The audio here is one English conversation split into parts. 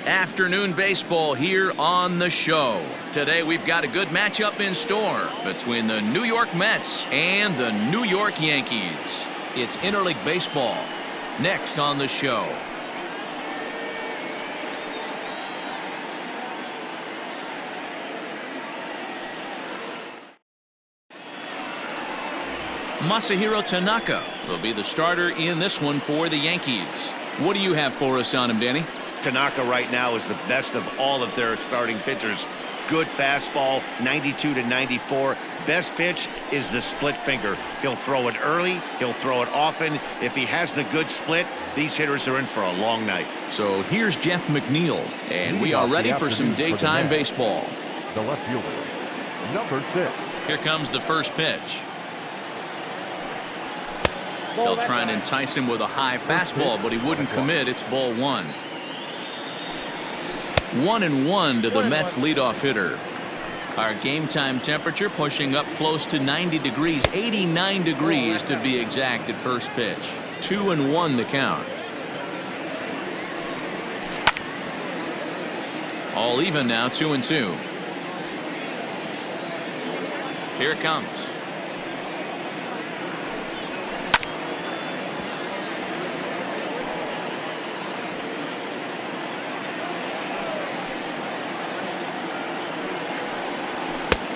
Afternoon baseball here on the show. Today we've got a good matchup in store between the New York Mets and the New York Yankees. It's interleague baseball next on the show. Masahiro Tanaka will be the starter in this one for the Yankees. What do you have for us on him, Danny? Tanaka right now is the best of all of their starting pitchers. Good fastball, 92 to 94. Best pitch is the split finger. He'll throw it early. He'll throw it often. If he has the good split, these hitters are in for a long night. So here's Jeff McNeil, and we are ready for some daytime baseball. The left fielder, number 6. Here comes the first pitch. They'll try and entice him with a high fastball, but he wouldn't commit. It's ball 1. 1-1 to the Mets leadoff hitter. Our game time temperature pushing up close to 90 degrees, 89 degrees to be exact at first pitch. 2-1 the count. All even now, 2-2. Here it comes.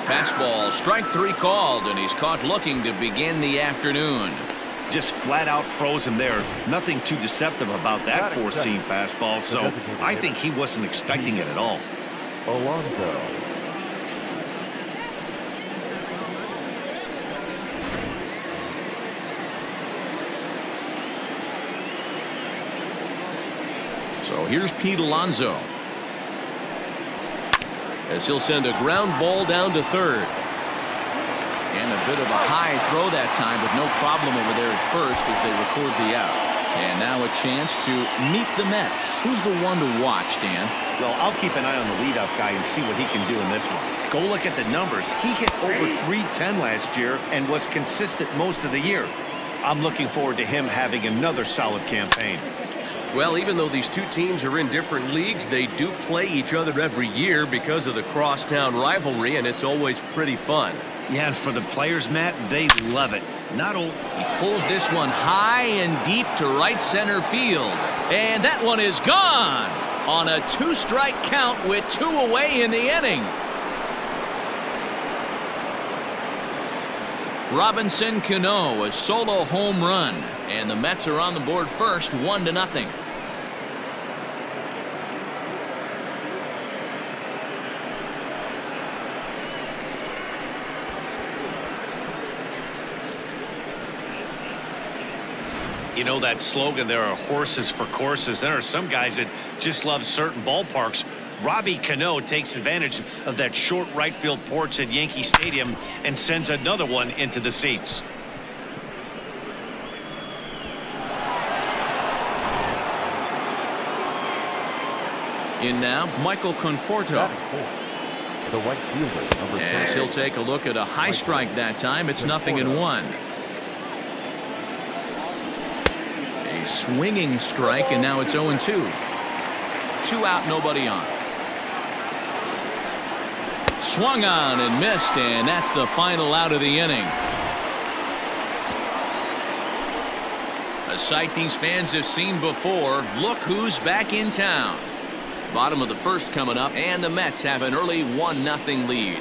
Fastball, strike 3 called, and he's caught looking to begin the afternoon. Just flat out froze him there. Nothing too deceptive about that four-seam fastball, so I think he wasn't expecting it at all. Alonso. So here's Pete Alonso, as he'll send a ground ball down to third. And a bit of a high throw that time, but no problem over there at first as they record the out. And now a chance to meet the Mets. Who's the one to watch, Dan? Well, I'll keep an eye on the leadoff guy and see what he can do in this one. Go look at the numbers. He hit over 310 last year and was consistent most of the year. I'm looking forward to him having another solid campaign. Well, even though these two teams are in different leagues, they do play each other every year because of the crosstown rivalry, and it's always pretty fun. Yeah, and for the players, Matt, they love it. Not only he pulls this one high and deep to right center field, and that one is gone on a 2-strike count with 2 away in the inning. Robinson Cano, a solo home run, and the Mets are on the board first, 1-0. You know that slogan, there are horses for courses. There are some guys that just love certain ballparks. Robbie Cano takes advantage of that short right field porch at Yankee Stadium and sends another one into the seats. In now, Michael Conforto. The right fielder, number 3. As he'll take a look at a high strike that time. It's 0-1. A swinging strike, and now it's 0-2. 2 out, nobody on. Swung on and missed, and that's the final out of the inning. A sight these fans have seen before. Look who's back in town. Bottom of the first coming up, and the Mets have an early 1-0 lead.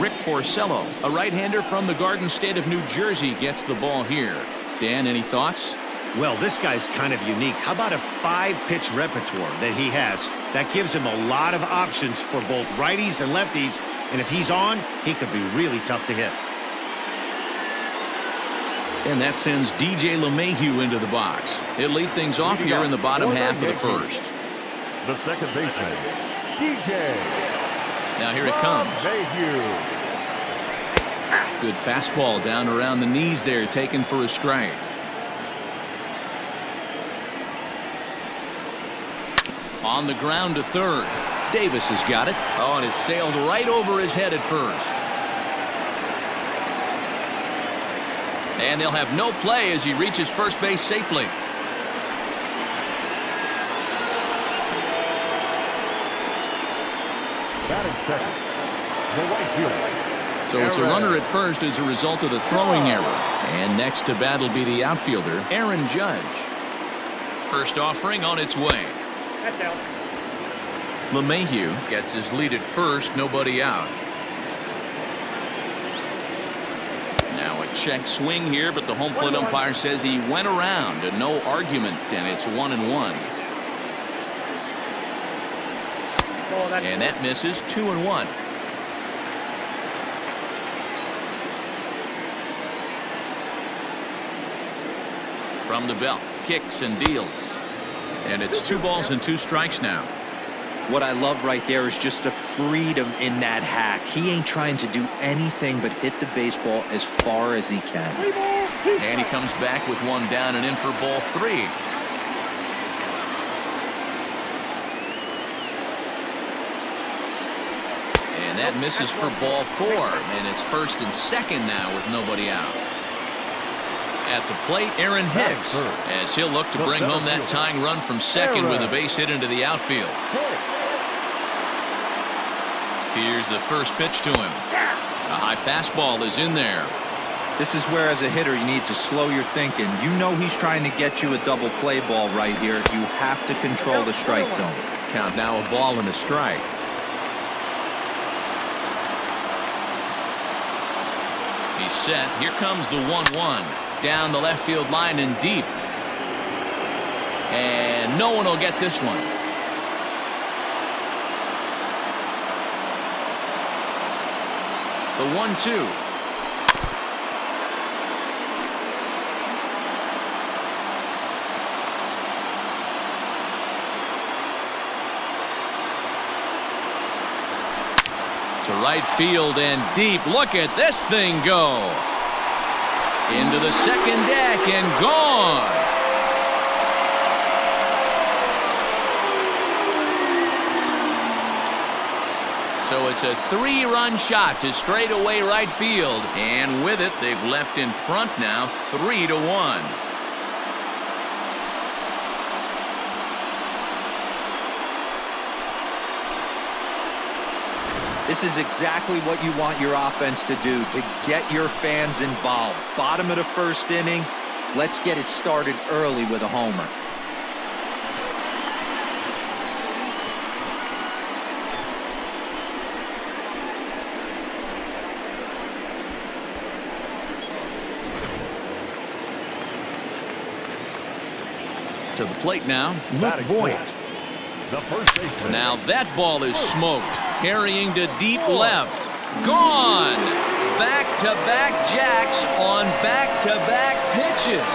Rick Porcello, a right-hander from the Garden State of New Jersey, gets the ball here. Dan, any thoughts? Well, this guy's kind of unique. How about a 5-pitch repertoire that he has? That gives him a lot of options for both righties and lefties, and if he's on, he could be really tough to hit. And that sends DJ LeMahieu into the box. He'll lead things off here in the bottom half of the first. The second baseman, DJ. Now here it comes. Good fastball down around the knees there, taken for a strike. On the ground to third. Davis has got it. Oh, and it sailed right over his head at first. And they'll have no play as he reaches first base safely. Batting second, the right fielder. So it's a runner at first as a result of the throwing error. And next to bat will be the outfielder, Aaron Judge. First offering on its way. LeMahieu gets his lead at first, nobody out. Now a check swing here, but the home plate umpire says he went around and no argument, and it's 1-1. And that misses. 2-1. From the belt, kicks and deals. And it's 2 balls and 2 strikes now. What I love right there is just the freedom in that hack. He ain't trying to do anything but hit the baseball as far as he can. And he comes back with 1 down and in for ball 3. And that misses for ball 4. And it's first and second now with nobody out. At the plate, Aaron Hicks, as he'll look to bring home that tying run from second with a base hit into the outfield. Here's the first pitch to him. A high fastball is in there. This is where, as a hitter, you need to slow your thinking. You know he's trying to get you a double play ball right here. You have to control the strike zone. Count now a ball and a strike. He's set. Here comes the 1-1. Down the left field line and deep. And no one will get this one. The 1-2. To right field and deep. Look at this thing go. Into the second deck and gone. So it's a 3-run shot to straightaway right field. And with it, they've left in front now 3-1. This is exactly what you want your offense to do, to get your fans involved. Bottom of the first inning, let's get it started early with a homer. To the plate now, Luke Voigt. The first baseman. Now that ball is smoked, carrying to deep left. Gone! Back-to-back jacks on back-to-back pitches.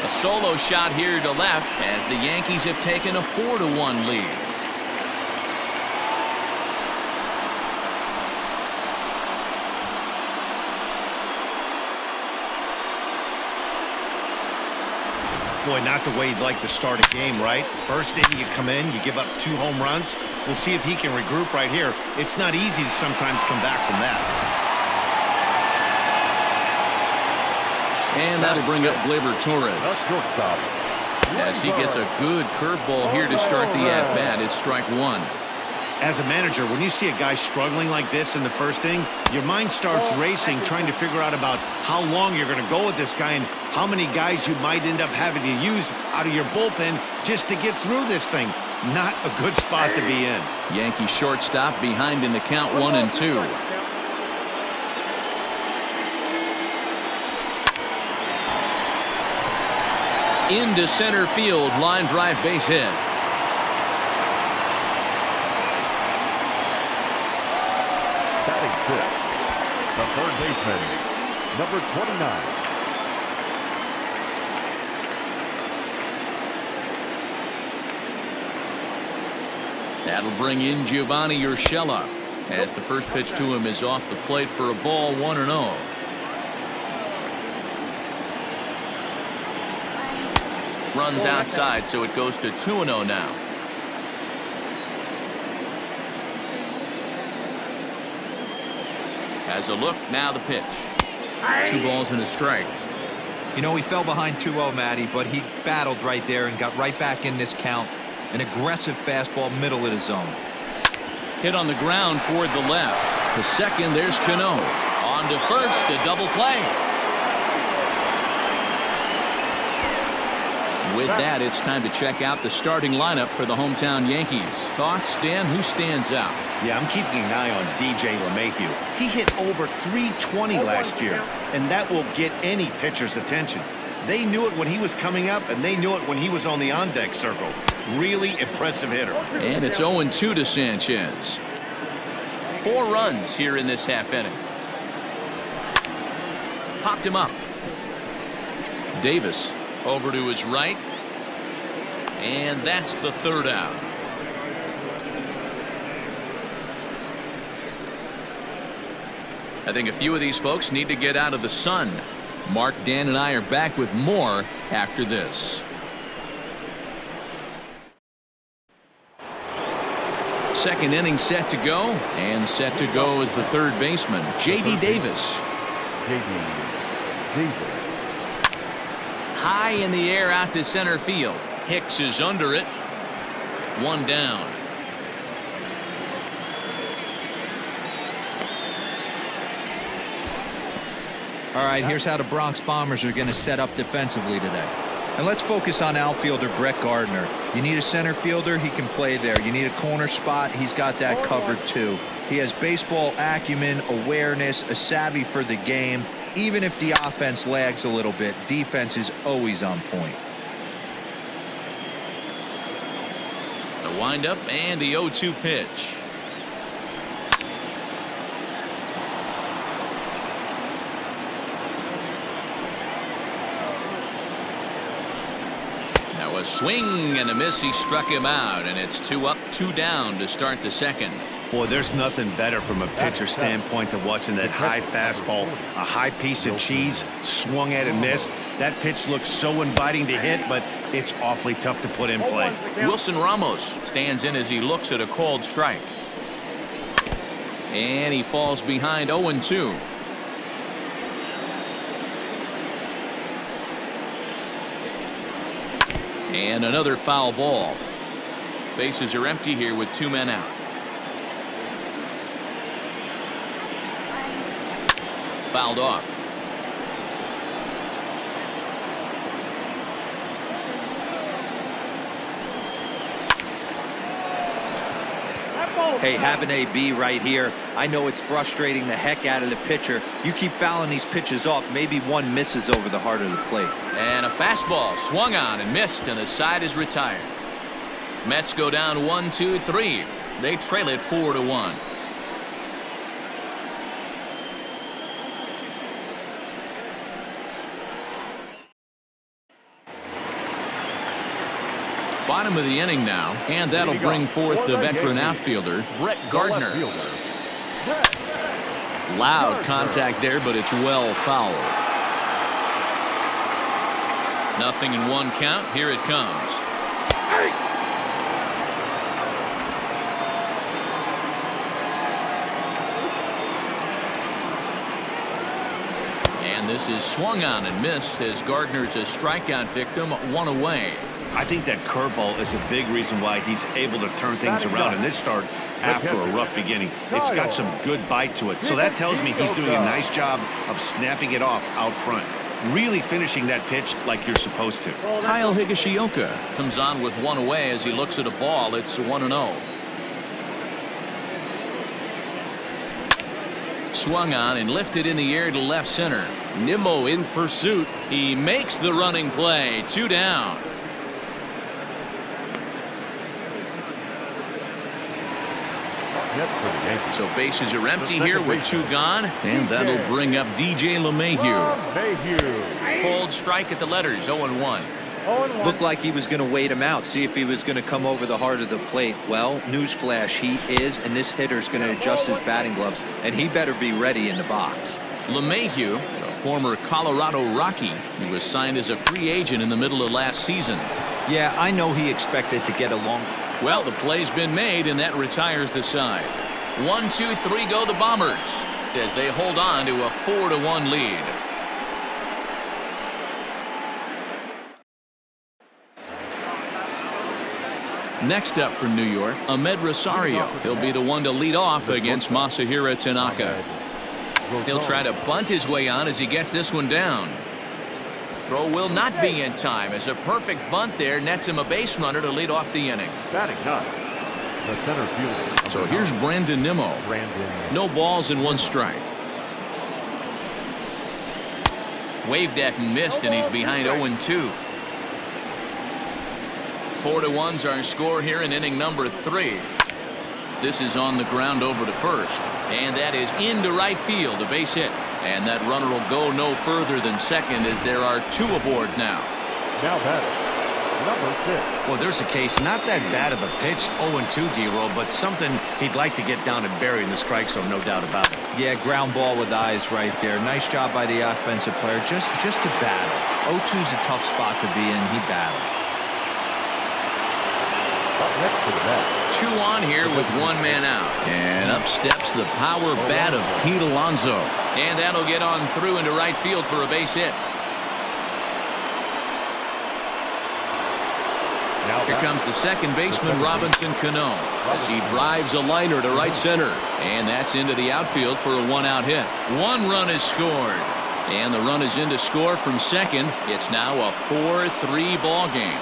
A solo shot here to left as the Yankees have taken a 4-1 lead. Boy, not the way you'd like to start a game, right? First inning, you come in, you give up 2 home runs. We'll see if he can regroup right here. It's not easy to sometimes come back from that. And that'll bring up Gleyber Torres. As he gets a good curveball here to start the at-bat. It's strike 1. As a manager, when you see a guy struggling like this in the first inning, your mind starts racing, trying to figure out about how long you're going to go with this guy and how many guys you might end up having to use out of your bullpen just to get through this thing. Not a good spot to be in. Yankee shortstop behind in the count 1-2. Into center field, line drive base hit. Batting fifth, the third baseman, number 29. That'll bring in Giovanni Urshela as the first pitch to him is off the plate for a ball, 1-0. Runs outside, so it goes to 2-0 now. Has a look, now the pitch. 2 balls and a strike. You know, he fell behind 2-0, Matty, but he battled right there and got right back in this count. An aggressive fastball, middle of the zone. Hit on the ground toward the left. To second, there's Cano. On to first, a double play. With that, it's time to check out the starting lineup for the hometown Yankees. Thoughts, Dan? Who stands out? Yeah, I'm keeping an eye on DJ LeMahieu. He hit over 320 last year, and that will get any pitcher's attention. They knew it when he was coming up, and they knew it when he was on the on-deck circle. Really impressive hitter. And it's 0-2 to Sanchez. 4 runs here in this half inning. Popped him up. Davis over to his right. And that's the 3rd out. I think a few of these folks need to get out of the sun. Mark, Dan, and I are back with more after this. Second inning set to go, and set to go is the 3rd baseman, J.D. Davis. High in the air out to center field. Hicks is under it. 1 down. All right, here's how the Bronx Bombers are going to set up defensively today. And let's focus on outfielder Brett Gardner. You need a center fielder, he can play there. You need a corner spot, he's got that covered too. He has baseball acumen, awareness, a savvy for the game. Even if the offense lags a little bit, defense is always on point. The windup and the 0-2 pitch. Now a swing and a miss. He struck him out, and it's 2 up, 2 down to start the second. Boy, there's nothing better from a pitcher standpoint than watching that high fastball, a high piece of cheese, swung at and missed. That pitch looks so inviting to hit, but it's awfully tough to put in play. Wilson Ramos stands in as he looks at a called strike. And he falls behind 0-2. And another foul ball. Bases are empty here with 2 men out. Fouled off. Hey, have an AB right here. I know it's frustrating the heck out of the pitcher. You keep fouling these pitches off, maybe one misses over the heart of the plate. And a fastball swung on and missed, and the side is retired. Mets go down 1-2-3. They trail it 4-1. Bottom of the inning now, and that'll bring forth the veteran outfielder, Brett Gardner. Loud contact there, but it's well fouled. 0-1 count. Here it comes. And this is swung on and missed as Gardner's a strikeout victim, 1 away. I think that curveball is a big reason why he's able to turn things around in this start after a rough beginning. It's got some good bite to it. So that tells me he's doing a nice job of snapping it off out front. Really finishing that pitch like you're supposed to. Kyle Higashioka comes on with 1 away as he looks at a ball. It's 1-0. Swung on and lifted in the air to left center. Nimmo in pursuit. He makes the running play. 2 down. So bases are empty here with 2 gone, and that'll bring up DJ LeMahieu. Cold strike at the letters, 0-1. Looked like he was going to wait him out, see if he was going to come over the heart of the plate. Well, newsflash, he is, and this hitter's going to adjust his batting gloves, and he better be ready in the box. LeMahieu, a former Colorado Rocky, he was signed as a free agent in the middle of last season. Yeah, I know he expected to get along. Well, the play's been made, and that retires the side. 1-2-3 go the Bombers. as they hold on to a 4-1 lead. Next up for New York, Ahmed Rosario. He'll be the one to lead off against Masahiro Tanaka. He'll try to bunt his way on as he gets this one down. Throw will not be in time as a perfect bunt there nets him a base runner to lead off the inning. Batting ninth, the center fielder. So here's Brandon Nimmo. No balls and 1 strike. Waved at and missed, and he's behind 0-2. 4-1's our score here in inning number 3. This is on the ground over to first, and that is into right field, a base hit. And that runner will go no further than second as there are 2 aboard now. Now batting, number 6. Well, there's a case, not that bad of a pitch, 0-2, D-Roll, but something he'd like to get down and bury in the strike zone, no doubt about it. Yeah, ground ball with eyes right there. Nice job by the offensive player just to battle. 0-2's a tough spot to be in. He battled. Next to the bat. 2 on here with 1 man out. And up steps the power bat of Pete Alonso. And that'll get on through into right field for a base hit. Here comes the second baseman, Robinson Cano, as he drives a liner to right center. And that's into the outfield for a 1-out hit. 1 run is scored. And the run is in to score from second. It's now a 4-3 ball game.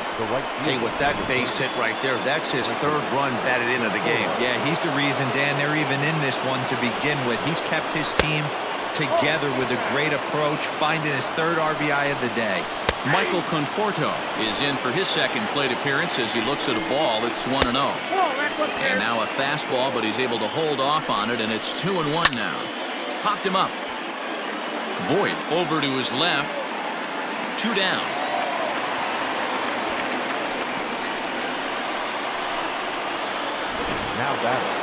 Hey, with that base hit right there, that's his 3rd run batted into the game. Yeah, he's the reason, Dan, they're even in this one to begin with. He's kept his team together with a great approach, finding his 3rd RBI of the day. Michael Conforto is in for his second plate appearance as he looks at a ball. It's 1-0. And now a fastball, but he's able to hold off on it, and it's 2-1 now. Popped him up. Voit over to his left. 2 down. Now batting.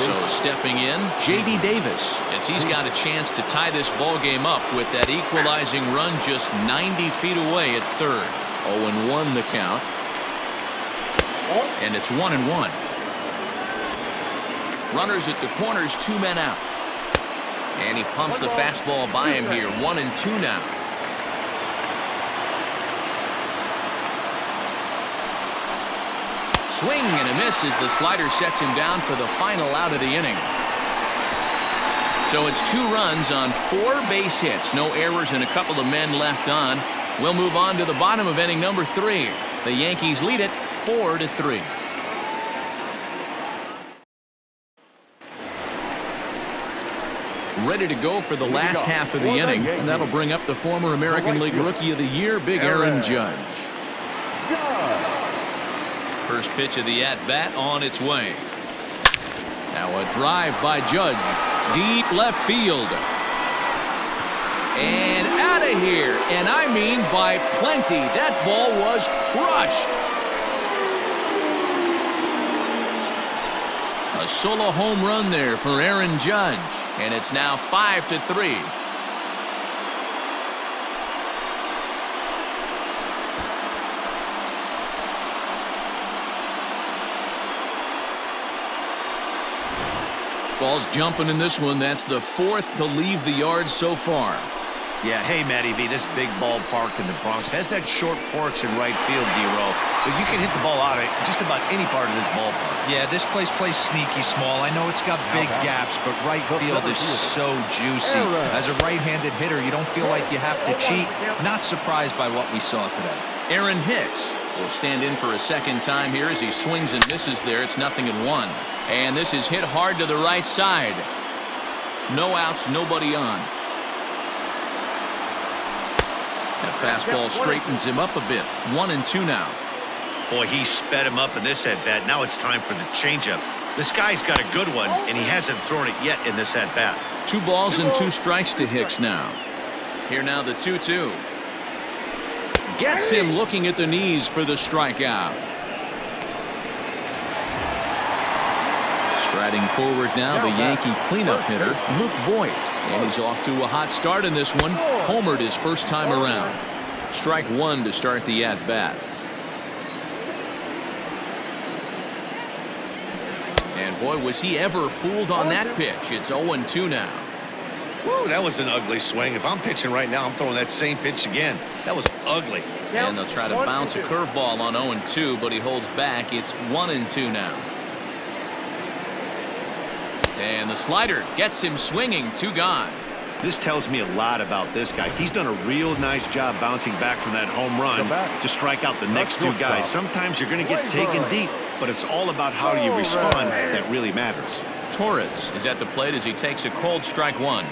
So stepping in, J.D. Davis, as he's got a chance to tie this ball game up with that equalizing run just 90 feet away at third. 0-1 the count. And it's 1-1. Runners at the corners, 2 men out. And he pumps the fastball by him here. 1-2 now. Swing and a miss as the slider sets him down for the final out of the inning. So it's 2 runs on 4 base hits. No errors and a couple of men left on. We'll move on to the bottom of inning number 3. The Yankees lead it 4-3. Ready to go for the last half of the inning, and that'll bring up the former American League Rookie of the Year, Big Aaron Judge. First pitch of the at-bat on its way. Now a drive by Judge. Deep left field. And out of here, and I mean by plenty. That ball was crushed. A solo home run there for Aaron Judge, and it's now 5-3. Ball's jumping in this one. That's the 4th to leave the yard so far. Yeah, hey, Matty V, this big ballpark in the Bronx has that short porch in right field, D-Roll, but you can hit the ball out of just about any part of this ballpark. Yeah, this place plays sneaky small. I know it's got big gaps, but right field is so juicy. As a right-handed hitter, you don't feel like you have to cheat. Not surprised by what we saw today. Aaron Hicks will stand in for a second time here as he swings and misses there. It's 0-1. And this is hit hard to the right side. No outs, nobody on. That fastball straightens him up a bit. 1-2 now. Boy, he sped him up in this at-bat. Now it's time for the changeup. This guy's got a good one, and he hasn't thrown it yet in this at-bat. 2 balls and 2 strikes to Hicks now. Here now the 2-2. Gets him looking at the knees for the strikeout. Striding forward now, the Yankee cleanup hitter, Luke Voit. And he's off to a hot start in this one. Homered his first time around. Strike 1 to start the at-bat. And boy, was he ever fooled on that pitch. It's 0-2 now. Woo, that was an ugly swing. If I'm pitching right now, I'm throwing that same pitch again. That was ugly. And they'll try to bounce a curveball on 0-2, but he holds back. It's 1-2 now. And the slider gets him swinging. 2 gone. This tells me a lot about this guy. He's done a real nice job bouncing back from that home run to strike out the next 2 guys. Sometimes you're going to get taken deep, but it's all about how you respond that really matters. Torres is at the plate as he takes a cold strike 1.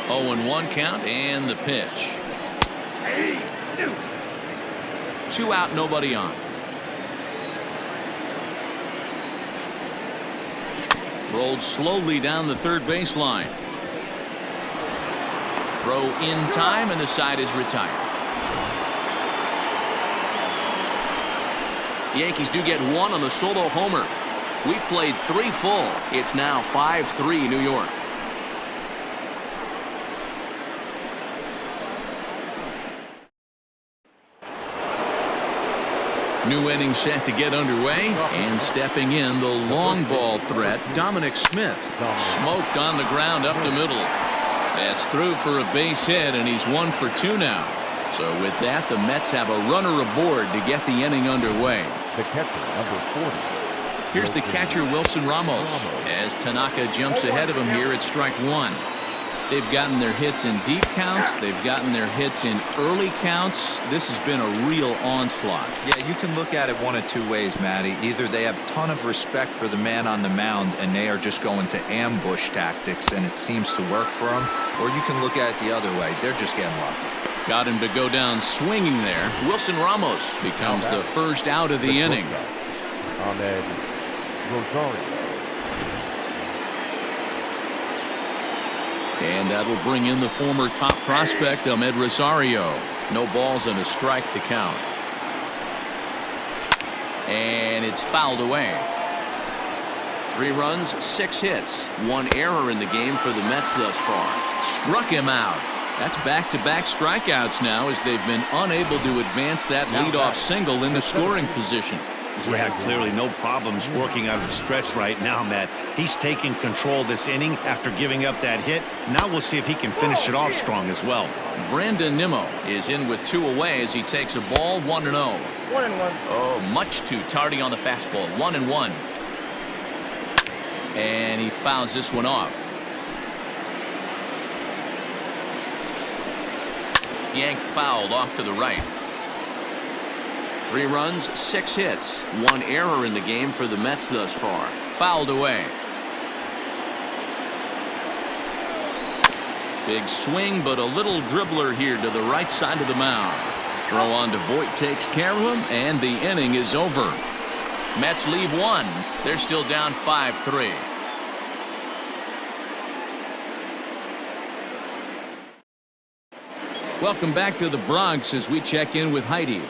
0-1 count and the pitch. 2 out, nobody on. Rolled slowly down the third baseline. Throw in time, and the side is retired. The Yankees do get 1 on the solo homer. We played 3 full. It's now 5-3 New York. New inning set to get underway, and stepping in the long ball threat, Dominic Smith. Smoked on the ground up the middle. That's through for a base hit, and he's 1 for 2 now. So with that, the Mets have a runner aboard to get the inning underway. The catcher, number 40. Here's the catcher, Wilson Ramos, as Tanaka jumps ahead of him here at strike 1. They've gotten their hits in deep counts. They've gotten their hits in early counts. This has been a real onslaught. Yeah, you can look at it one of 2 ways, Matty. Either they have a ton of respect for the man on the mound and they are just going to ambush tactics and it seems to work for them, or you can look at it the other way. They're just getting lucky. Got him to go down swinging there. Wilson Ramos becomes the first out of the inning. Ahmed Rosario. And that'll bring in the former top prospect, Ahmed Rosario. No balls and a strike to count. And it's fouled away. 3 runs, 6 hits. 1 error in the game for the Mets thus far. Struck him out. That's back-to-back strikeouts now as they've been unable to advance that leadoff single into scoring position. Yeah, clearly no problems working out of the stretch right now, Matt. He's taking control this inning after giving up that hit. Now we'll see if he can finish it off strong as well. Brandon Nimmo is in with 2 away as he takes a ball 1-0. 1-1. Oh, much too tardy on the fastball. 1-1. And he fouls this one off. Yanked fouled off to the right. 3 runs, 6 hits. 1 error in the game for the Mets thus far. Fouled away. Big swing, but a little dribbler here to the right side of the mound. Throw on to Voit takes care of him, and the inning is over. Mets leave 1. They're still down 5-3. Welcome back to the Bronx as we check in with Heidi.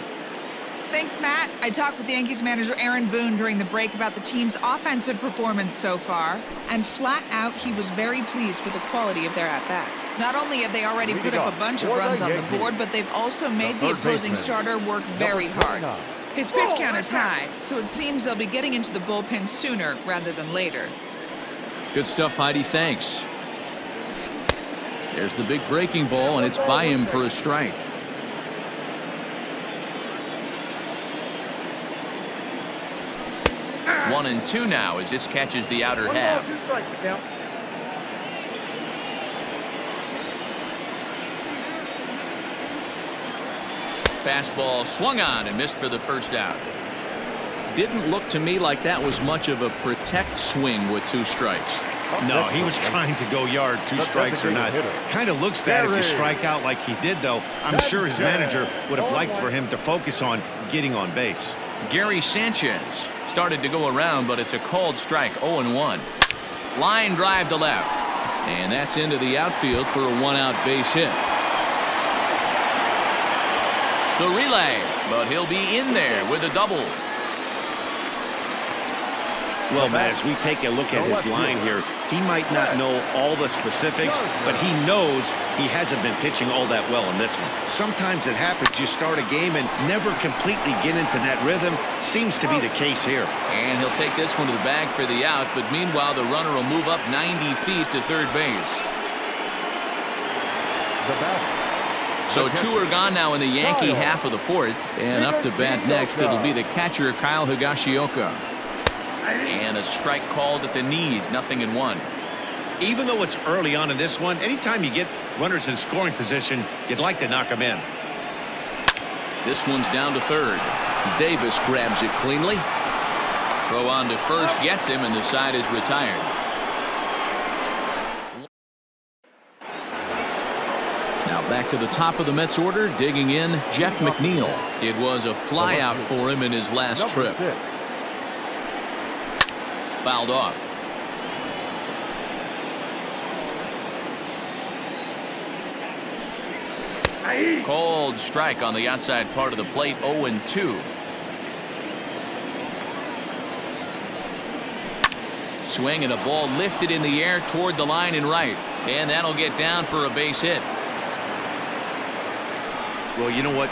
Thanks, Matt. I talked with the Yankees manager Aaron Boone during the break about the team's offensive performance so far, and flat out, he was very pleased with the quality of their at-bats. Not only have they already put up a bunch of runs on the board, but they've also made the opposing starter work very hard. His pitch count is high, so it seems they'll be getting into the bullpen sooner rather than later. Good stuff, Heidi. Thanks. There's the big breaking ball, and it's by him for a strike. One and two now as this catches the outer half. Fastball swung on and missed for the first out. Didn't look to me like that was much of a protect swing with 2 strikes. No, he was trying to go yard, 2 strikes or not. Kind of looks bad if you strike out like he did, though. I'm sure his manager would have liked for him to focus on getting on base. Gary Sanchez started to go around, but it's a called strike. 0-1. Line drive to left, and that's into the outfield for a 1-out base hit. The relay, but he'll be in there with a double. Well, Matt, as we take a look at his line here, he might not know all the specifics, but he knows he hasn't been pitching all that well in this one. Sometimes it happens, you start a game and never completely get into that rhythm. Seems to be the case here. And he'll take this one to the bag for the out, but meanwhile the runner will move up 90 feet to third base. The batter. So two are gone now in the Yankee half of the fourth. And up to bat next, it'll be the catcher, Kyle Higashioka. And a strike called at the knees, 0-1. Even though it's early on in this one, anytime you get runners in scoring position, you'd like to knock them in. This one's down to third. Davis grabs it cleanly. Throw on to first, gets him, and the side is retired. Now back to the top of the Mets order, digging in, Jeff McNeil. It was a flyout for him in his last trip. Fouled off. Cold strike on the outside part of the plate, 0-2. Swing and a ball lifted in the air toward the line and right. And that'll get down for a base hit. Well, you know what?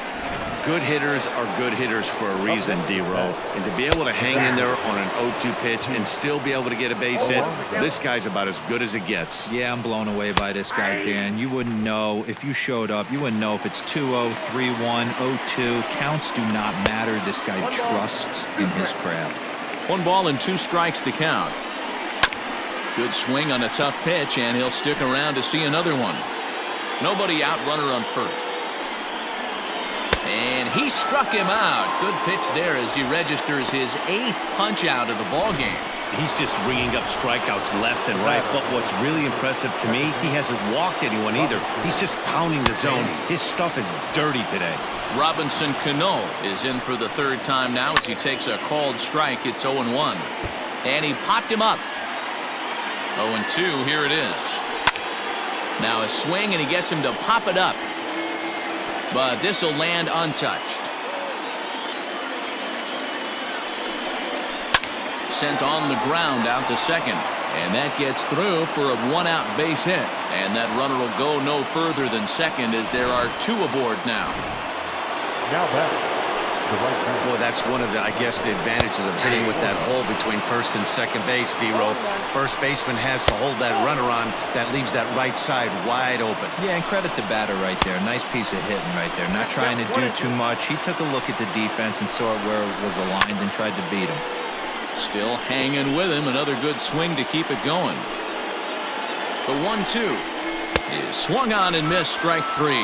Good hitters are good hitters for a reason, D-Row. And to be able to hang in there on an 0-2 pitch and still be able to get a base hit, this guy's about as good as it gets. Yeah, I'm blown away by this guy, Dan. You wouldn't know if you showed up. You wouldn't know if it's 2-0, 3-1, 0-2. Counts do not matter. This guy trusts in his craft. 1 ball and 2 strikes to count. Good swing on a tough pitch, and he'll stick around to see another one. Nobody out, runner on first. And he struck him out. Good pitch there as he registers his 8th punch out of the ball game. He's just ringing up strikeouts left and right. But what's really impressive to me, he hasn't walked anyone either. He's just pounding the zone. His stuff is dirty today. Robinson Cano is in for the 3rd time now as he takes a called strike. It's 0-1. And he popped him up. 0-2, here it is. Now a swing, and he gets him to pop it up. But this will land untouched. Sent on the ground out to second. And that gets through for a 1-out base hit. And that runner will go no further than second as there are 2 aboard now. Now back. Well, that's one of the, I guess, the advantages of hitting with that hole between first and second base, D-Row. First baseman has to hold that runner on. That leaves that right side wide open. Yeah, and credit the batter right there. Nice piece of hitting right there. Not trying to do too much. He took a look at the defense and saw where it was aligned and tried to beat him. Still hanging with him. Another good swing to keep it going. The 1-2 is swung on and missed, strike 3.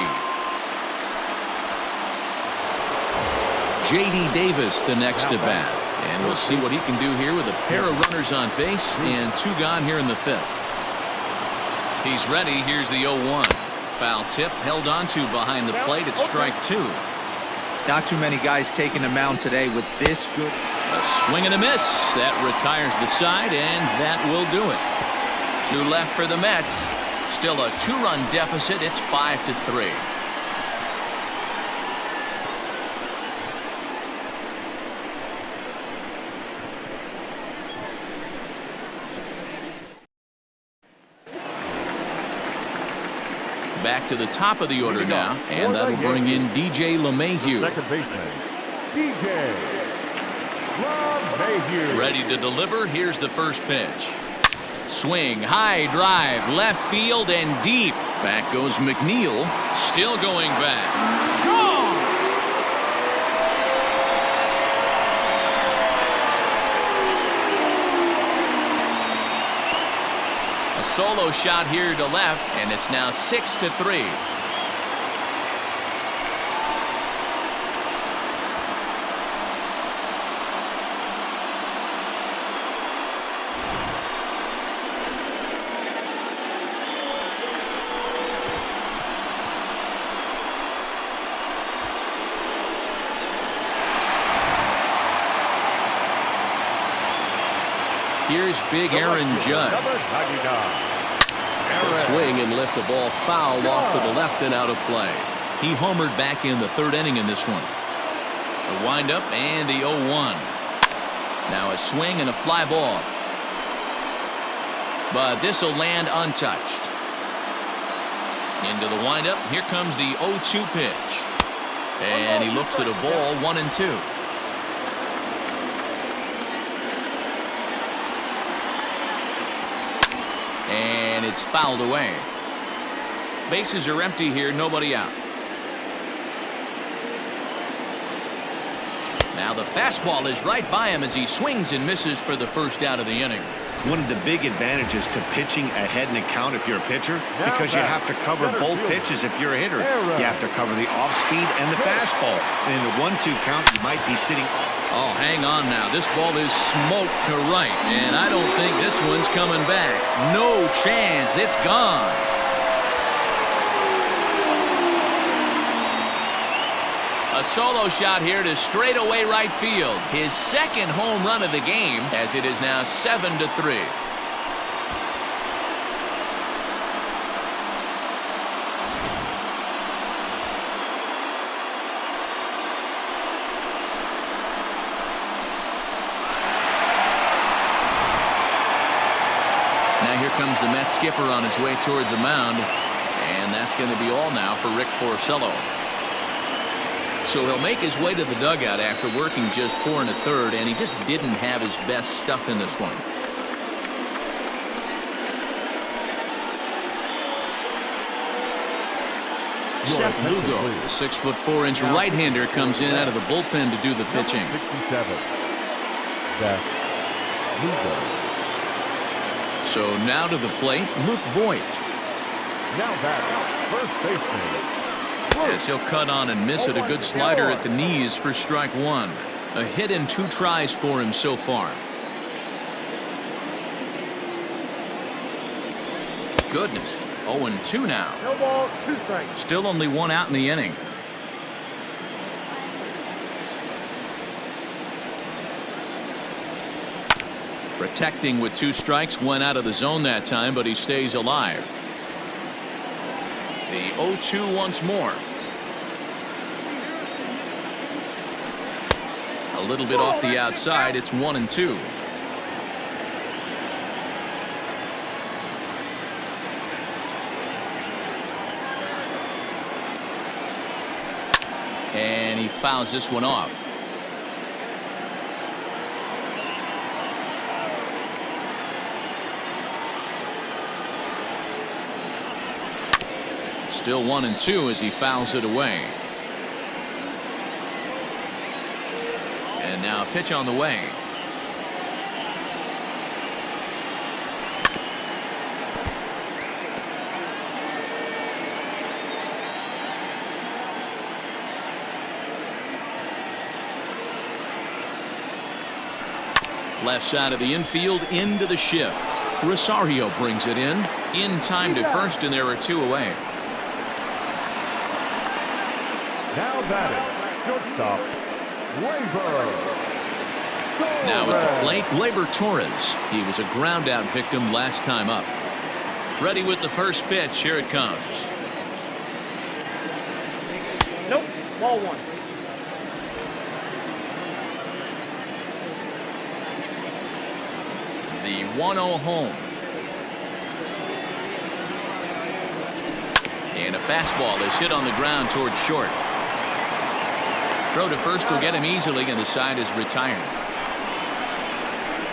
J.D. Davis the next to bat, and we'll see what he can do here with a pair of runners on base and 2 gone here in the 5th. He's ready. Here's the 0-1. Foul tip held onto behind the plate at strike 2. Not too many guys taking the mound today with this good. A swing and a miss. That retires the side, and that will do it. 2 left for the Mets. Still a 2-run deficit. It's 5-3. Back to the top of the order now, and that'll bring in DJ LeMahieu. Second baseman, DJ LeMahieu. Ready to deliver. Here's the first pitch. Swing, high drive, left field and deep. Back goes McNeil, still going back. Gone! A solo shot here to left, and it's now 6-3. Here's big Aaron Judge. Swing and lift the ball foul off to the left and out of play. He homered back in the 3rd inning in this one. The windup and the 0-1. Now a swing and a fly ball. But this will land untouched. Into the windup. Here comes the 0-2 pitch. And he looks at a ball, 1-2. And it's fouled away. Bases are empty here, nobody out. Now the fastball is right by him as he swings and misses for the first out of the inning. One of the big advantages to pitching ahead in a count if you're a pitcher, because you have to cover both pitches if you're a hitter. You have to cover the off-speed and the fastball. And in a 1-2 count, you might be sitting. Oh, hang on now. This ball is smoked to right, and I don't think this one's coming back. No chance. It's gone. A solo shot here to straightaway right field. His second home run of the game, as it is now 7-3. Now here comes the Mets skipper on his way toward the mound, and that's going to be all now for Rick Porcello. So he'll make his way to the dugout after working just 4 1/3, and he just didn't have his best stuff in this one. Seth Lugo, the 6'4" right-hander, comes in out of the bullpen to do the pitching. 67. Seth Lugo. So now to the plate, Luke Voigt. Now back, first baseman. As he'll cut on and miss it, a good slider at the knees for strike 1. A hit in 2 tries for him so far. Goodness, 0-2 now. No ball, 2 strikes. Still only 1 out in the inning. Protecting with 2 strikes, went out of the zone that time, but he stays alive. The 0-2 once more. A little bit off the outside. It's 1-2. And he fouls this one off. Still 1-2 as he fouls it away. And now a pitch on the way. Left side of the infield into the shift. Rosario brings it in time to first, and there are 2 away. Now batting, shortstop, Gleyber. Now at the plate, Gleyber Torres. He was a ground out victim last time up. Ready with the first pitch. Here it comes. Nope, ball 1. The 1-0 home. And a fastball is hit on the ground towards short. Throw to first will get him easily, and the side is retired.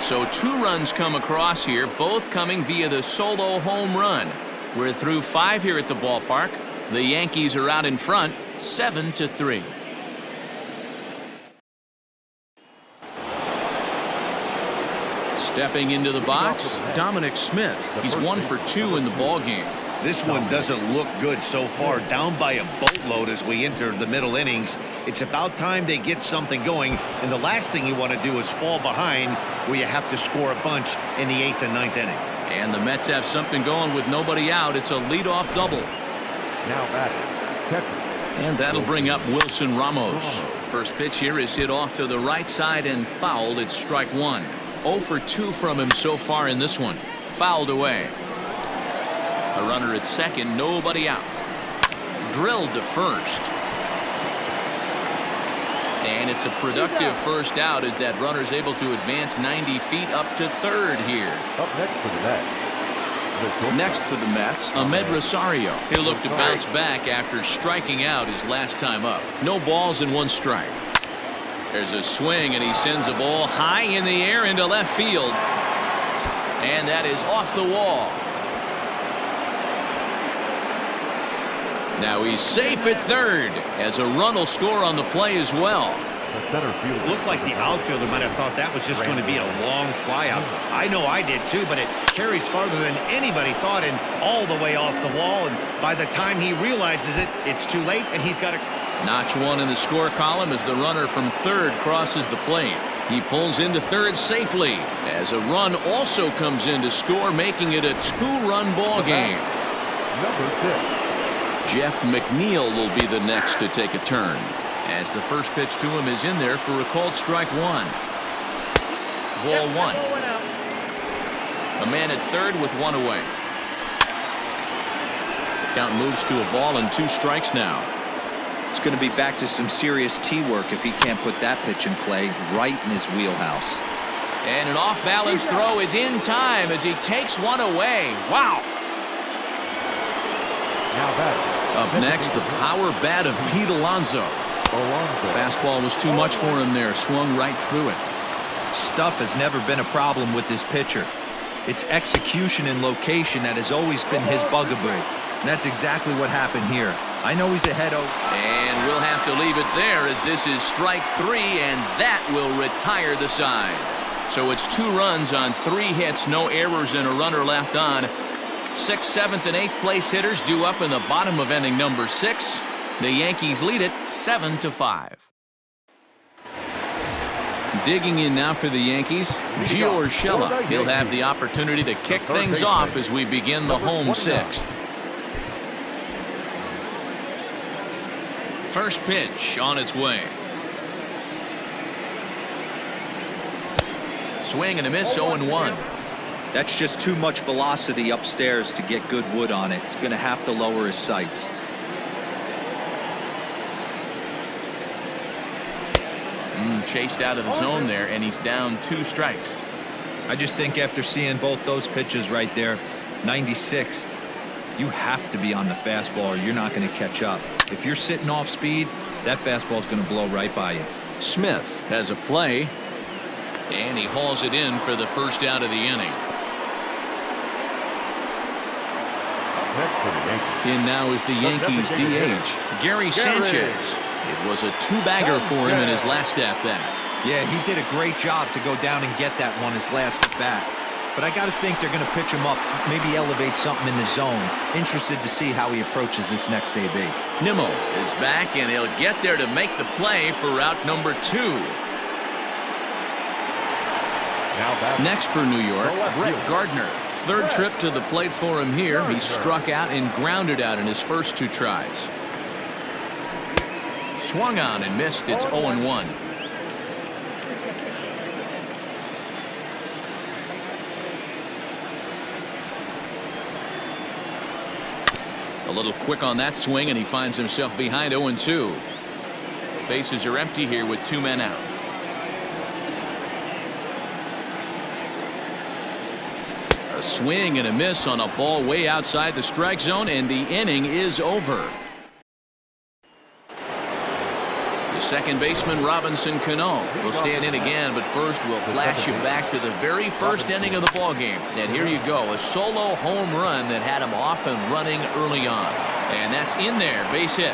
So 2 runs come across here, both coming via the solo home run. We're through 5 here at the ballpark. The Yankees are out in front, 7-3. Stepping into the box, Dominic Smith. He's 1 for 2 in the ball game. This one doesn't look good so far. Down by a boatload as we enter the middle innings. It's about time they get something going, and the last thing you want to do is fall behind where you have to score a bunch in the 8th and 9th inning. And the Mets have something going with nobody out. It's a leadoff double. Now batting, catcher. And that'll bring up Wilson Ramos. First pitch here is hit off to the right side and fouled. It's strike 1. 0 for 2 from him so far in this one. Fouled away. A runner at second, nobody out. Drilled to first. And it's a productive first out as that runner's able to advance 90 feet up to third here. Up next for the Mets. Next for the Mets, Ahmed Rosario. He'll look to bounce back after striking out his last time up. No balls and 1 strike. There's a swing, and he sends a ball high in the air into left field. And that is off the wall. Now he's safe at third as a run will score on the play as well. The center fielder. Looked like the outfielder might have thought that was just going to be a long fly out. I know I did too, but it carries farther than anybody thought and all the way off the wall. And by the time he realizes it, it's too late and he's got to... Notch one in the score column as the runner from third crosses the plate. He pulls into third safely as a run also comes in to score, making it a two-run ball game. Number 6. Jeff McNeil will be the next to take a turn as the first pitch to him is in there for a called strike one. Ball one. A man at third with one away. Count moves to a ball and 2 strikes now. It's going to be back to some serious tee work if he can't put that pitch in play right in his wheelhouse. And an off-balance throw is in time as he takes one away. Wow. Now batting. Up next, the power bat of Pete Alonso. Alonso. Fastball was too much for him there. Swung right through it. Stuff has never been a problem with this pitcher. It's execution and location that has always been his bugaboo. And that's exactly what happened here. I know he's ahead of... And we'll have to leave it there as this is strike 3, and that will retire the side. So it's 2 runs on 3 hits, no errors, and a runner left on. 6th, 7th, and 8th place hitters due up in the bottom of inning number 6. The Yankees lead it 7-5. Digging in now for the Yankees, Gio Urshela. He'll have the opportunity to kick things off as we begin the home 6th. First pitch on its way. Swing and a miss, 0-1. That's just too much velocity upstairs to get good wood on it. It's going to have to lower his sights. Chased out of the zone there, and he's down 2 strikes. I just think after seeing both those pitches right there, 96, you have to be on the fastball or you're not going to catch up. If you're sitting off speed, that fastball is going to blow right by you. Smith has a play, and he hauls it in for the first out of the inning. Next for the Yankees. In now is the Yankees DH, Gary Sanchez. It was a 2-bagger for him in his last at-bat. Yeah, he did a great job to go down and get that one his last at-bat. But I got to think they're going to pitch him up, maybe elevate something in the zone. Interested to see how he approaches this next AB. Nimmo is back, and he'll get there to make the play for route number 2. Next for New York, Brett Gardner. 3rd trip to the plate for him here. He struck out and grounded out in his first 2 tries. Swung on and missed. It's 0-1. A little quick on that swing, and he finds himself behind 0-2. Bases are empty here with 2 men out. A swing and a miss on a ball way outside the strike zone, and the inning is over. The second baseman, Robinson Cano, will stand in again, but first we'll flash you back to the very first inning of the ballgame. And here you go, a solo home run that had him off and running early on. And that's in there, base hit.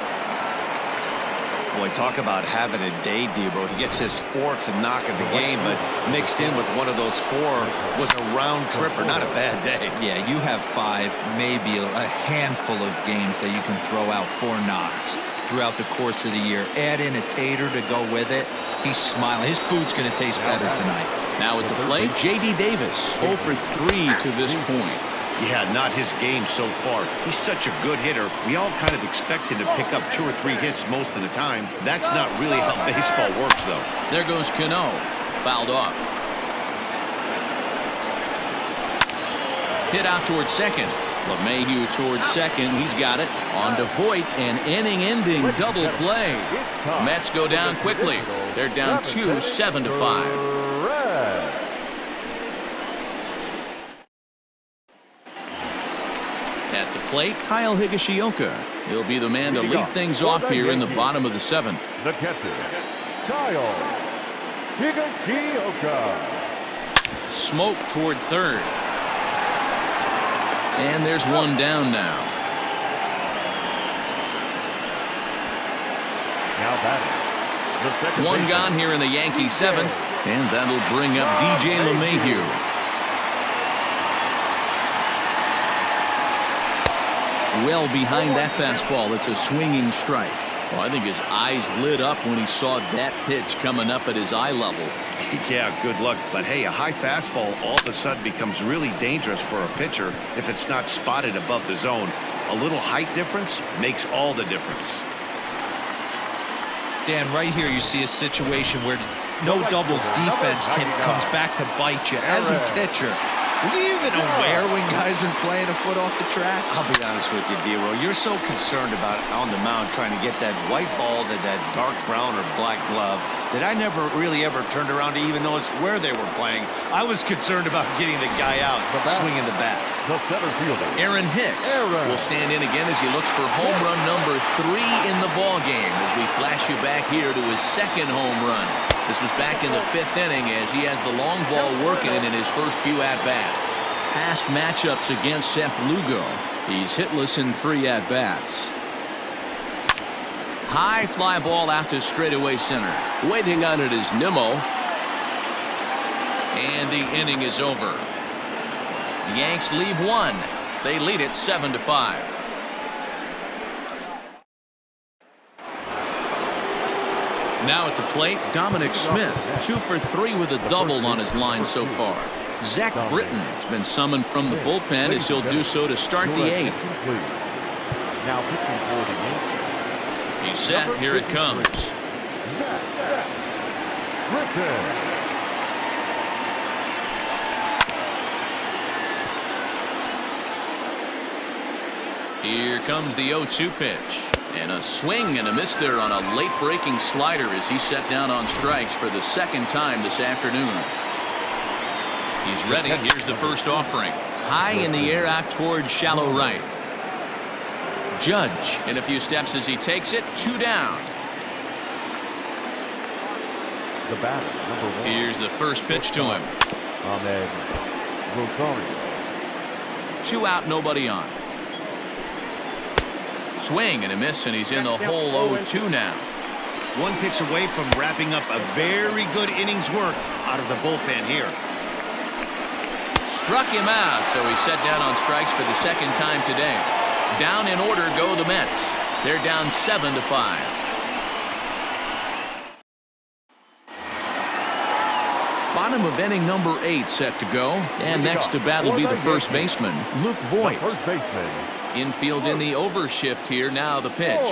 Boy, talk about having a day, Debo. He gets his 4th knock of the game, but mixed in with one of those 4 was a round tripper. Not a bad day. Yeah, you have 5, maybe a handful of games that you can throw out 4 knocks throughout the course of the year. Add in a tater to go with it. He's smiling. His food's going to taste better tonight. Now at the plate, J.D. Davis, 0 for 3 to this point. Yeah, not his game so far. He's such a good hitter. We all kind of expect him to pick up 2 or 3 hits most of the time. That's not really how baseball works, though. There goes Cano. Fouled off. Hit out towards second. LeMahieu towards second. He's got it. On to Voit, an inning-ending double play. Mets go down quickly. They're down 2, 7-5. At the plate, Kyle Higashioka. He'll be the man to lead things off here in the bottom of the 7th. The catcher, Kyle Higashioka. Smoke toward third. And there's one down now. batting, the second One baseman, gone here in the Yankee seventh, and that'll bring up DJ LeMahieu. Well behind that fastball. It's a swinging strike. Well, I think his eyes lit up when he saw that pitch coming up at his eye level. Yeah, good luck. But hey, a high fastball all of a sudden becomes really dangerous for a pitcher if it's not spotted above the zone. A little height difference makes all the difference. Dan, right here you see a situation where no doubles defense comes back to bite you. As a pitcher, were you even aware when guys are playing a foot off the track? I'll be honest with you, D-Roll. You're so concerned about on the mound trying to get that white ball to that dark brown or black glove that I never really ever turned around to even notice where they were playing. I was concerned about getting the guy out, swinging the bat. the center fielder, Aaron Hicks will stand in again as he looks for home run number 3 in the ball game as we flash you back here to his second home run. This was back in the 5th inning as he has the long ball working in his first few at-bats. Past matchups against Seth Lugo. He's hitless in 3 at-bats. High fly ball out to straightaway center. Waiting on it is Nimmo. And the inning is over. The Yanks leave 1. They lead it 7-5. Now at the plate, Dominic Smith, 2 for 3 with a double on his line so far. Zach Britton has been summoned from the bullpen as he'll do so to start the 8th. now pitching for the Yankees. He's set. Here it comes. Britton. Here comes the 0-2 pitch. And a swing and a miss there on a late breaking slider as he's set down on strikes for the second time this afternoon. He's ready. Here's the first offering. High in the air out towards shallow right. Judge in a few steps as he takes it. 2 down. The batter, number 1. Here's the first pitch to him. Ahmed Rosario. 2 out, nobody on. Swing and a miss, and he's in the hole 0-2 now. 1 pitch away from wrapping up a very good innings work out of the bullpen here. Struck him out, so he's set down on strikes for the second time today. Down in order go the Mets. They're down 7-5. Bottom of inning number 8 set to go. And next to bat will be the first baseman, Luke Voigt. First baseman. Infield in the overshift here. Now the pitch.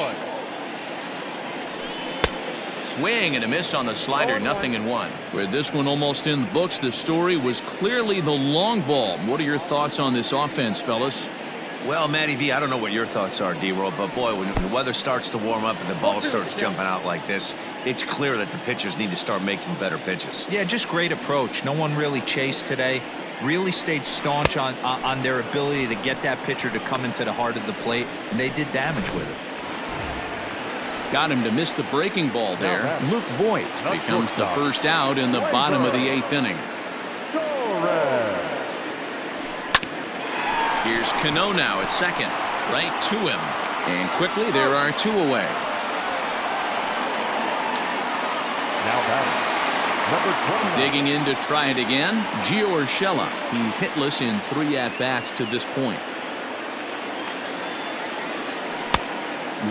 Swing and a miss on the slider. 0-1. With this one almost in the books, the story was clearly the long ball. What are your thoughts on this offense, fellas? Well, Matty V, I don't know what your thoughts are, D-Roll, but boy, when the weather starts to warm up and the ball starts jumping out like this, it's clear that the pitchers need to start making better pitches. Yeah, just great approach. No one really chased today. Really stayed staunch on their ability to get that pitcher to come into the heart of the plate, and they did damage with it. Got him to miss the breaking ball there. Luke Voigt becomes the first out in the bottom of the 8th inning. Here's Cano now at second. Right to him. And quickly there are 2 away. Now batting, number 29. Digging in to try it again, Gio Urshela. He's hitless in 3 at-bats to this point.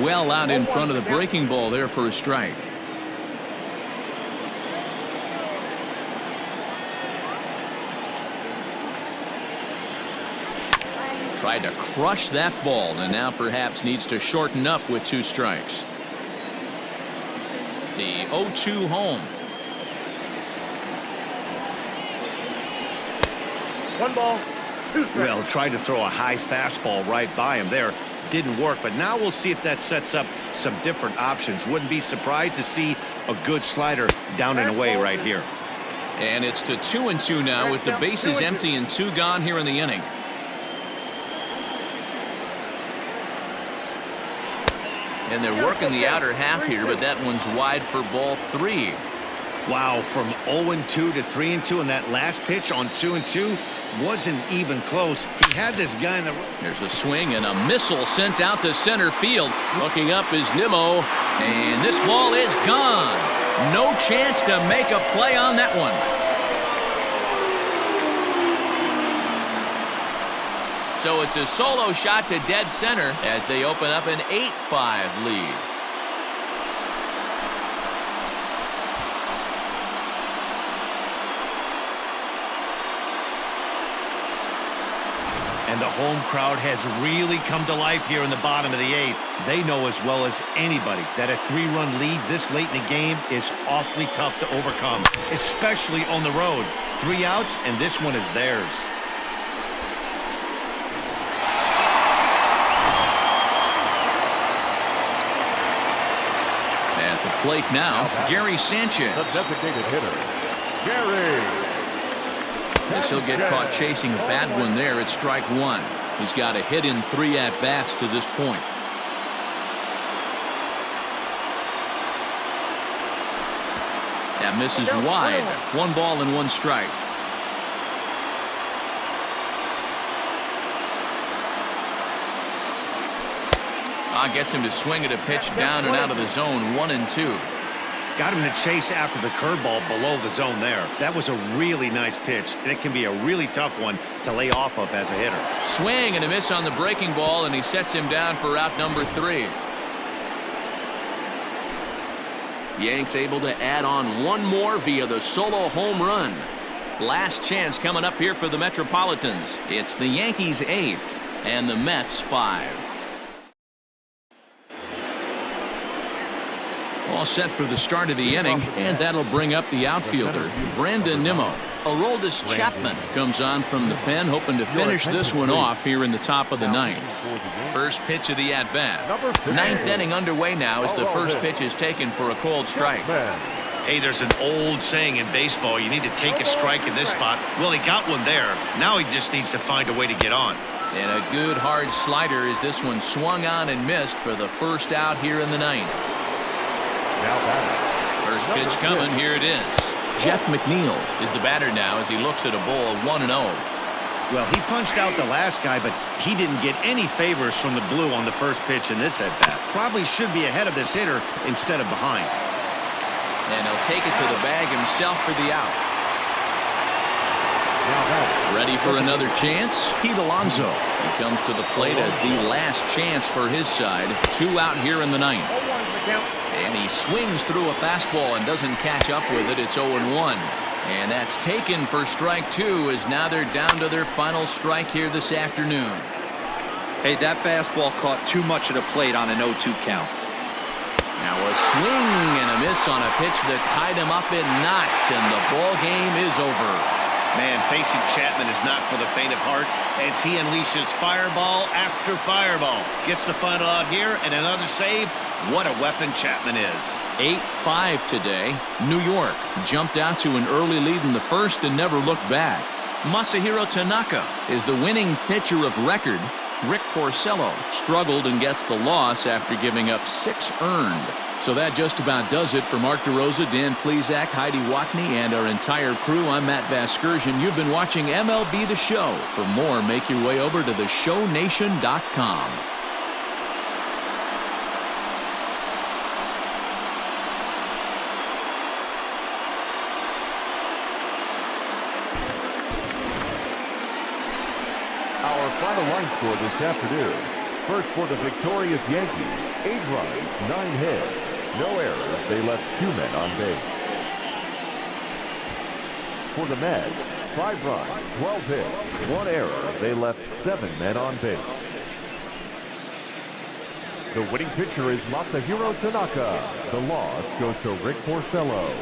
Well out in front of the breaking ball there for a strike. Tried to crush that ball and now perhaps needs to shorten up with 2 strikes. The 0-2 home. 1 ball, 2 strikes. Well, tried to throw a high fastball right by him there. Didn't work, but now we'll see if that sets up some different options. Wouldn't be surprised to see a good slider down and away right here. And it's to 2-2 now with the bases empty and 2 gone here in the inning. And they're working the outer half here, but that one's wide for ball 3. Wow, from 0-2 to 3-2 in that last pitch on 2-2, wasn't even close. He had this guy in the... There's a swing and a missile sent out to center field. Looking up is Nimmo, and this ball is gone. No chance to make a play on that one. So it's a solo shot to dead center as they open up an 8-5 lead. And the home crowd has really come to life here in the bottom of the 8th. They know as well as anybody that a 3-run lead this late in the game is awfully tough to overcome, especially on the road. 3 outs, and this one is theirs. At the plate now, Gary Sanchez. The designated hitter, Gary. Yes, he'll get caught chasing a bad one there at strike 1. He's got a hit in 3 at-bats to this point. That misses wide. 1 ball and 1 strike. Gets him to swing at a pitch down and out of the zone. 1-2. Got him to chase after the curveball below the zone there. That was a really nice pitch, and it can be a really tough one to lay off of as a hitter. Swing and a miss on the breaking ball, and he sets him down for out number 3. Yanks able to add on 1 more via the solo home run. Last chance coming up here for the Metropolitans. It's the Yankees 8 and the Mets 5. All set for the start of the inning, and that'll bring up the outfielder, Brandon Nimmo. Aroldis Chapman comes on from the pen, hoping to finish this one off here in the top of the 9th. First pitch of the at-bat. 9th inning underway now as the first pitch is taken for a cold strike. Hey, there's an old saying in baseball, you need to take a strike in this spot. Well, he got one there. Now he just needs to find a way to get on. And a good hard slider as this one swung on and missed for the first out here in the 9th. First pitch coming. Here it is. Jeff McNeil is the batter now as he looks at a ball 1-0. Well, he punched out the last guy, but he didn't get any favors from the blue on the first pitch in this at-bat. Probably should be ahead of this hitter instead of behind. And he'll take it to the bag himself for the out. Ready for another chance? Pete Alonso. He comes to the plate as the last chance for his side. 2 out here in the 9th. And he swings through a fastball and doesn't catch up with it. It's 0-1. And that's taken for strike 2 as now they're down to their final strike here this afternoon. Hey, that fastball caught too much of the plate on an 0-2 count. Now a swing and a miss on a pitch that tied him up in knots, and the ball game is over. Man, facing Chapman is not for the faint of heart as he unleashes fireball after fireball. Gets the final out here and another save. What a weapon Chapman is. 8-5 today. New York jumped out to an early lead in the first and never looked back. Masahiro Tanaka is the winning pitcher of record. Rick Porcello struggled and gets the loss after giving up 6 earned. So that just about does it for Mark DeRosa, Dan Plesac, Heidi Watney, and our entire crew. I'm Matt Vasgersian. You've been watching MLB The Show. For more, make your way over to theshownation.com. Our final line score this afternoon. First for the victorious Yankees, 8 runs, 9 hits, no errors. They left 2 men on base. For the Mets, 5 runs, 12 hits, 1 error. They left 7 men on base. The winning pitcher is Masahiro Tanaka. The loss goes to Rick Porcello.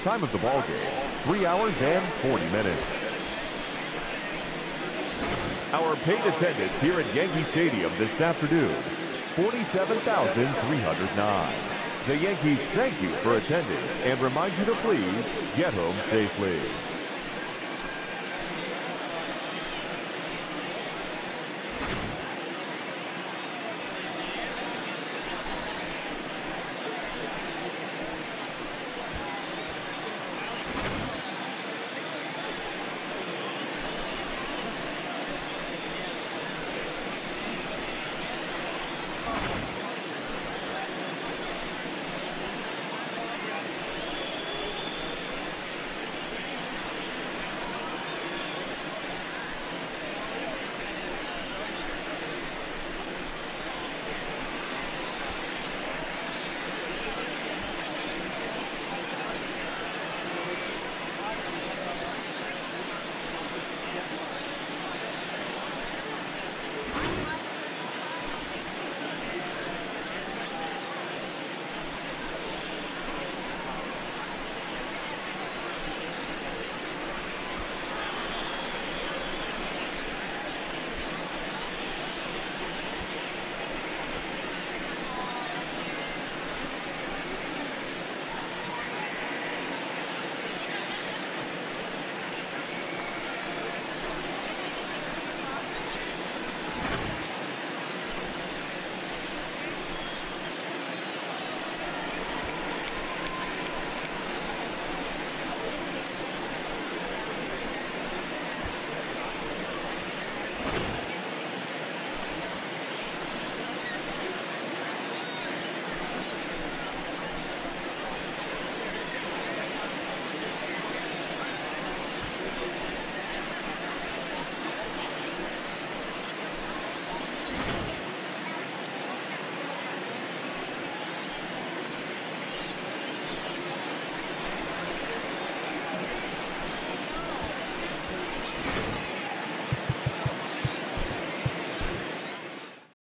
Time of the ball game, 3 hours and 40 minutes. Our paid attendance here at Yankee Stadium this afternoon, 47,309. The Yankees thank you for attending and remind you to please get home safely.